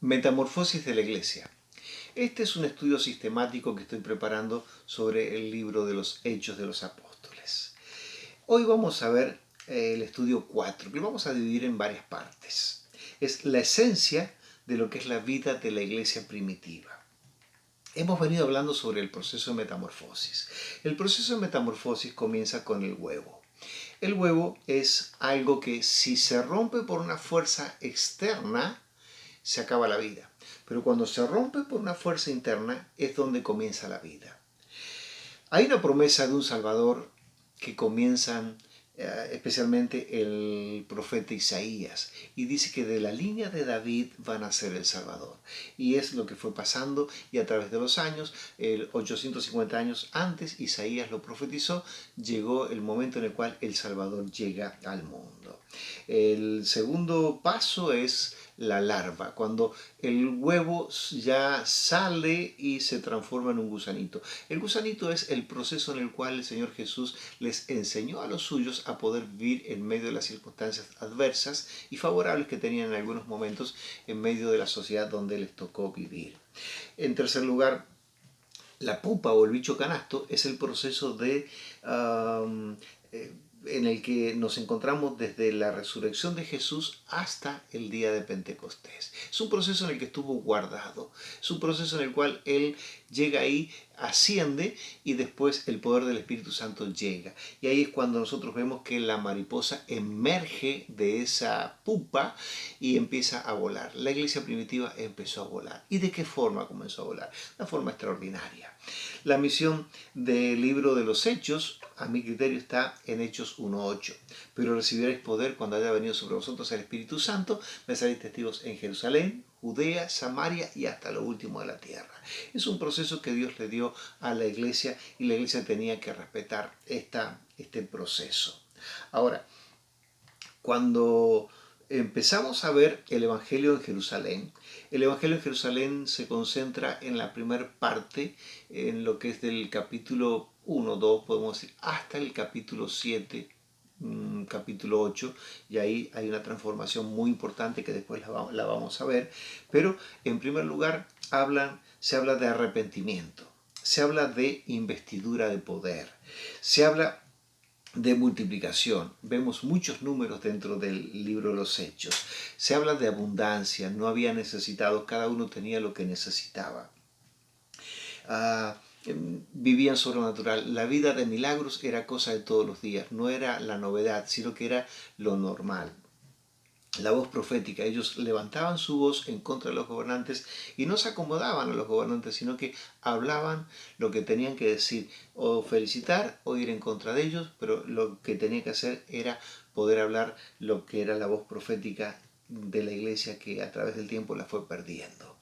Metamorfosis de la Iglesia. Este es un estudio sistemático que estoy preparando sobre el libro de los Hechos de los Apóstoles. Hoy vamos a ver el estudio 4, que lo vamos a dividir en varias partes. Es la esencia de lo que es la vida de la Iglesia primitiva. Hemos venido hablando sobre el proceso de metamorfosis. El proceso de metamorfosis comienza con el huevo. El huevo es algo que si se rompe por una fuerza externa, se acaba la vida. Pero cuando se rompe por una fuerza interna es donde comienza la vida. Hay una promesa de un Salvador que comienzan especialmente el profeta Isaías, y dice que de la línea de David van a ser el Salvador. Y es lo que fue pasando, y a través de los años, 850 años antes, Isaías lo profetizó, llegó el momento en el cual el Salvador llega al mundo. El segundo paso es la larva, cuando el huevo ya sale y se transforma en un gusanito. El gusanito es el proceso en el cual el Señor Jesús les enseñó a los suyos a poder vivir en medio de las circunstancias adversas y favorables que tenían en algunos momentos en medio de la sociedad donde les tocó vivir. En tercer lugar, la pupa o el bicho canasto es el proceso en el que nos encontramos desde la resurrección de Jesús hasta el día de Pentecostés. Es un proceso en el que estuvo guardado, es un proceso en el cual Él llega ahí, asciende, y después el poder del Espíritu Santo llega. Y ahí es cuando nosotros vemos que la mariposa emerge de esa pupa y empieza a volar. La iglesia primitiva empezó a volar. ¿Y de qué forma comenzó a volar? De una forma extraordinaria. La misión del libro de los Hechos, a mi criterio, está en Hechos 1:8. Pero recibiréis poder cuando haya venido sobre vosotros el Espíritu Santo, me seréis testigos en Jerusalén, Judea, Samaria y hasta lo último de la tierra. Es un proceso que Dios le dio a la iglesia, y la iglesia tenía que respetar este proceso. Ahora, cuando empezamos a ver el Evangelio en Jerusalén, el Evangelio en Jerusalén se concentra en la primera parte, en lo que es del capítulo 1, 2, podemos decir, hasta el capítulo 7, capítulo 8, y ahí hay una transformación muy importante que después la vamos a ver. Pero en primer lugar se habla de arrepentimiento, se habla de investidura de poder, se habla de multiplicación. Vemos muchos números dentro del libro de los Hechos. Se habla de abundancia, no había necesitados, cada uno tenía lo que necesitaba. Vivían sobrenatural. La vida de milagros era cosa de todos los días, no era la novedad, sino que era lo normal. La voz profética, ellos levantaban su voz en contra de los gobernantes y no se acomodaban a los gobernantes, sino que hablaban lo que tenían que decir, o felicitar o ir en contra de ellos, pero lo que tenían que hacer era poder hablar lo que era la voz profética de la iglesia, que a través del tiempo la fue perdiendo.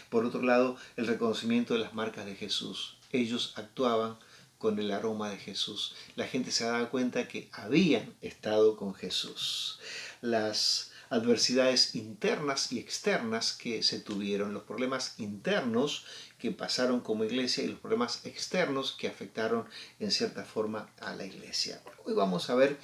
Por otro lado, el reconocimiento de las marcas de Jesús. Ellos actuaban con el aroma de Jesús. La gente se daba cuenta que habían estado con Jesús. Las adversidades internas y externas que se tuvieron, los problemas internos que pasaron como iglesia y los problemas externos que afectaron en cierta forma a la iglesia. Hoy vamos a ver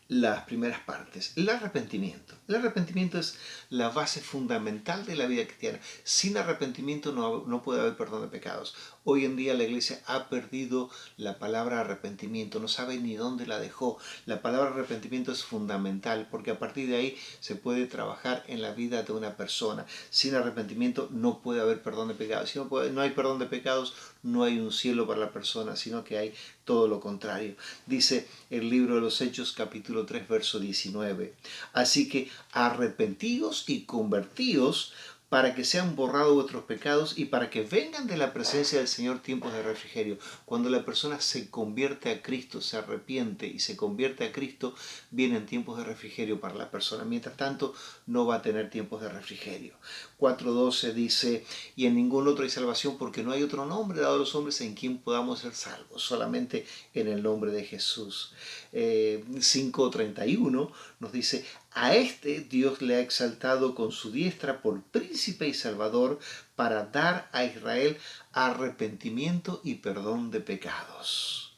las primeras partes. El arrepentimiento. El arrepentimiento es la base fundamental de la vida cristiana. Sin arrepentimiento no puede haber perdón de pecados. Hoy en día la iglesia ha perdido la palabra arrepentimiento, no sabe ni dónde la dejó. La palabra arrepentimiento es fundamental, porque a partir de ahí se puede trabajar en la vida de una persona. Sin arrepentimiento no puede haber perdón de pecados. Si no hay perdón de pecados, no hay un cielo para la persona, sino que hay todo lo contrario. Dice el libro de los Hechos, capítulo 3, verso 19. Así que arrepentíos y convertíos para que sean borrados vuestros pecados y para que vengan de la presencia del Señor tiempos de refrigerio. Cuando la persona se convierte a Cristo, se arrepiente y se convierte a Cristo, vienen tiempos de refrigerio para la persona. Mientras tanto, no va a tener tiempos de refrigerio. 4:12 dice, y en ningún otro hay salvación, porque no hay otro nombre dado a los hombres en quien podamos ser salvos, solamente en el nombre de Jesús. 5:31 nos dice, a este Dios le ha exaltado con su diestra por príncipe y salvador, para dar a Israel arrepentimiento y perdón de pecados.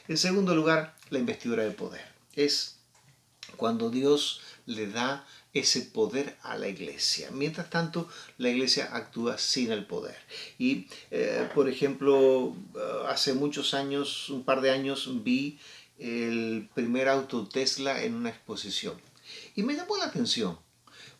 En segundo lugar, la investidura de poder. Es cuando Dios le da ese poder a la iglesia. Mientras tanto, la iglesia actúa sin el poder. Y, por ejemplo, hace muchos años, un par de años, vi el primer auto Tesla en una exposición. Y me llamó la atención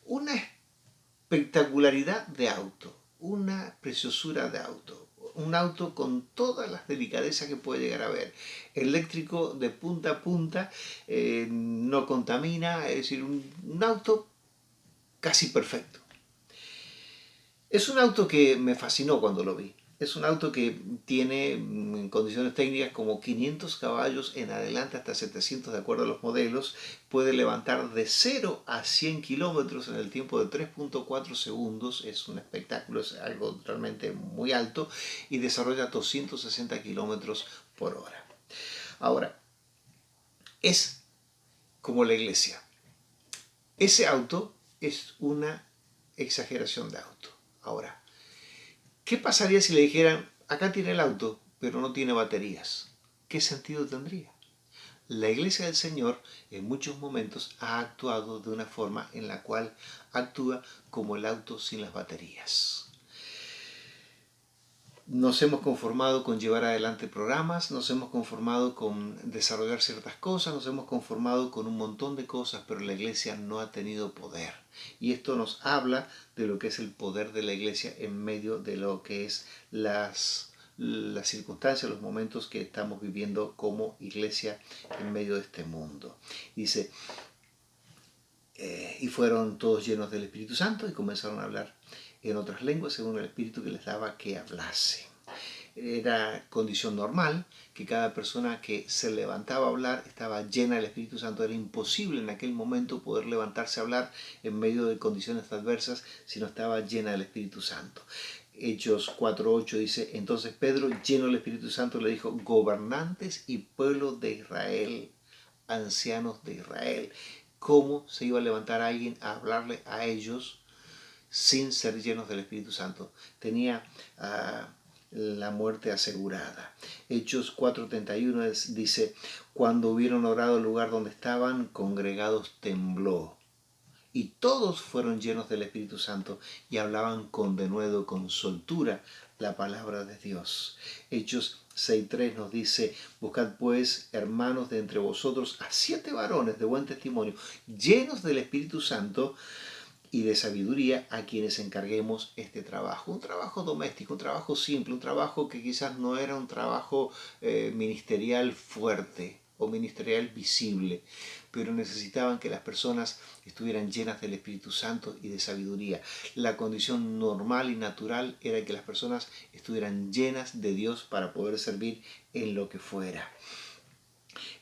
una espectacularidad de auto, una preciosura de auto. Un auto con todas las delicadezas que puede llegar a ver. Eléctrico de punta a punta, no contamina, es decir, un auto casi perfecto. Es un auto que me fascinó cuando lo vi. Es un auto que tiene en condiciones técnicas como 500 caballos en adelante hasta 700 de acuerdo a los modelos. Puede levantar de 0 a 100 kilómetros en el tiempo de 3.4 segundos. Es un espectáculo, es algo realmente muy alto y desarrolla 260 kilómetros por hora. Ahora, es como la iglesia. Ese auto es una exageración de auto. Ahora, ¿qué pasaría si le dijeran, acá tiene el auto, pero no tiene baterías? ¿Qué sentido tendría? La Iglesia del Señor en muchos momentos ha actuado de una forma en la cual actúa como el auto sin las baterías. Nos hemos conformado con llevar adelante programas, nos hemos conformado con desarrollar ciertas cosas, nos hemos conformado con un montón de cosas, pero la iglesia no ha tenido poder. Y esto nos habla de lo que es el poder de la iglesia en medio de lo que es las circunstancias, los momentos que estamos viviendo como iglesia en medio de este mundo. Dice, y fueron todos llenos del Espíritu Santo y comenzaron a hablar en otras lenguas según el Espíritu que les daba que hablase. Era condición normal que cada persona que se levantaba a hablar estaba llena del Espíritu Santo. Era imposible en aquel momento poder levantarse a hablar en medio de condiciones adversas si no estaba llena del Espíritu Santo. Hechos 4.8 dice, entonces Pedro, lleno del Espíritu Santo, le dijo, gobernantes y pueblo de Israel, ancianos de Israel. ¿Cómo se iba a levantar alguien a hablarle a ellos sin ser llenos del Espíritu Santo? Tenía la muerte asegurada. Hechos 4.31 dice, cuando hubieron orado el lugar donde estaban congregados tembló. Y todos fueron llenos del Espíritu Santo y hablaban con denuedo, con soltura, la palabra de Dios. Hechos 6.3 nos dice, buscad pues, hermanos, de entre vosotros a 7 varones de buen testimonio, llenos del Espíritu Santo y de sabiduría, a quienes encarguemos este trabajo. Un trabajo doméstico, un trabajo simple, un trabajo que quizás no era un trabajo ministerial fuerte o ministerial visible, pero necesitaban que las personas estuvieran llenas del Espíritu Santo y de sabiduría. La condición normal y natural era que las personas estuvieran llenas de Dios para poder servir en lo que fuera.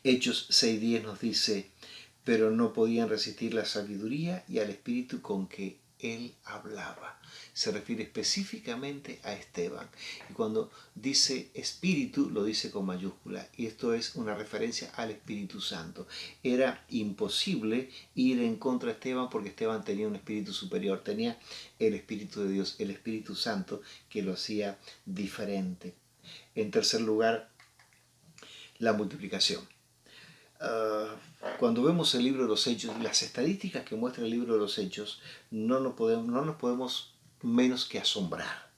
Hechos 6.10 nos dice, pero no podían resistir la sabiduría y al espíritu con que él hablaba. Se refiere específicamente a Esteban. Y cuando dice espíritu, lo dice con mayúscula. Y esto es una referencia al Espíritu Santo. Era imposible ir en contra de Esteban porque Esteban tenía un espíritu superior. Tenía el Espíritu de Dios, el Espíritu Santo, que lo hacía diferente. En tercer lugar, la multiplicación. Cuando vemos el libro de los Hechos, las estadísticas que muestra el libro de los Hechos, no nos podemos menos que asombrar.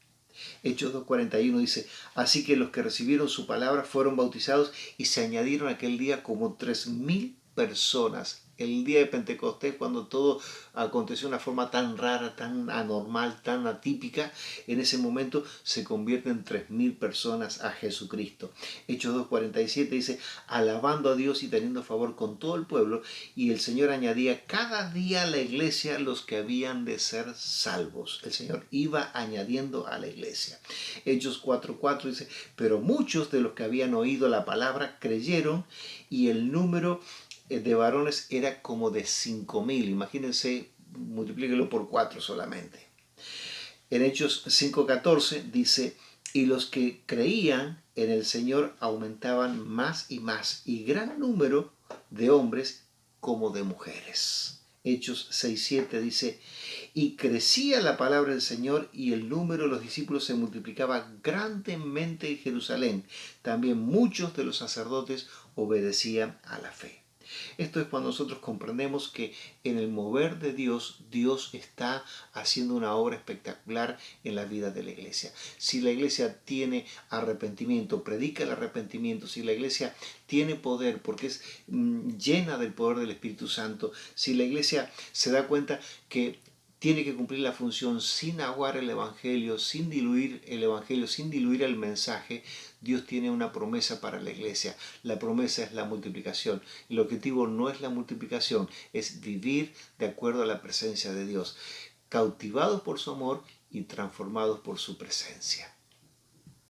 Hechos 2.41 dice, así que los que recibieron su palabra fueron bautizados y se añadieron aquel día como 3.000 personas. El día de Pentecostés, cuando todo aconteció de una forma tan rara, tan anormal, tan atípica, en ese momento se convierten 3.000 personas a Jesucristo. Hechos 2.47 dice, alabando a Dios y teniendo favor con todo el pueblo, y el Señor añadía cada día a la iglesia los que habían de ser salvos. El Señor iba añadiendo a la iglesia. Hechos 4.4 dice, pero muchos de los que habían oído la palabra creyeron, y el número de varones era como de 5.000. Imagínense, multiplíquelo por 4 solamente. En Hechos 5.14 dice, y los que creían en el Señor aumentaban más y gran número de hombres como de mujeres. Hechos 6.7 dice, y crecía la palabra del Señor y el número de los discípulos se multiplicaba grandemente en Jerusalén. También muchos de los sacerdotes obedecían a la fe. Esto es cuando nosotros comprendemos que en el mover de Dios, Dios está haciendo una obra espectacular en la vida de la iglesia. Si la iglesia tiene arrepentimiento, predica el arrepentimiento, si la iglesia tiene poder porque es llena del poder del Espíritu Santo, si la iglesia se da cuenta que tiene que cumplir la función sin aguar el Evangelio, sin diluir el Evangelio, sin diluir el mensaje, Dios tiene una promesa para la iglesia. La promesa es la multiplicación. El objetivo no es la multiplicación, es vivir de acuerdo a la presencia de Dios, cautivados por su amor y transformados por su presencia.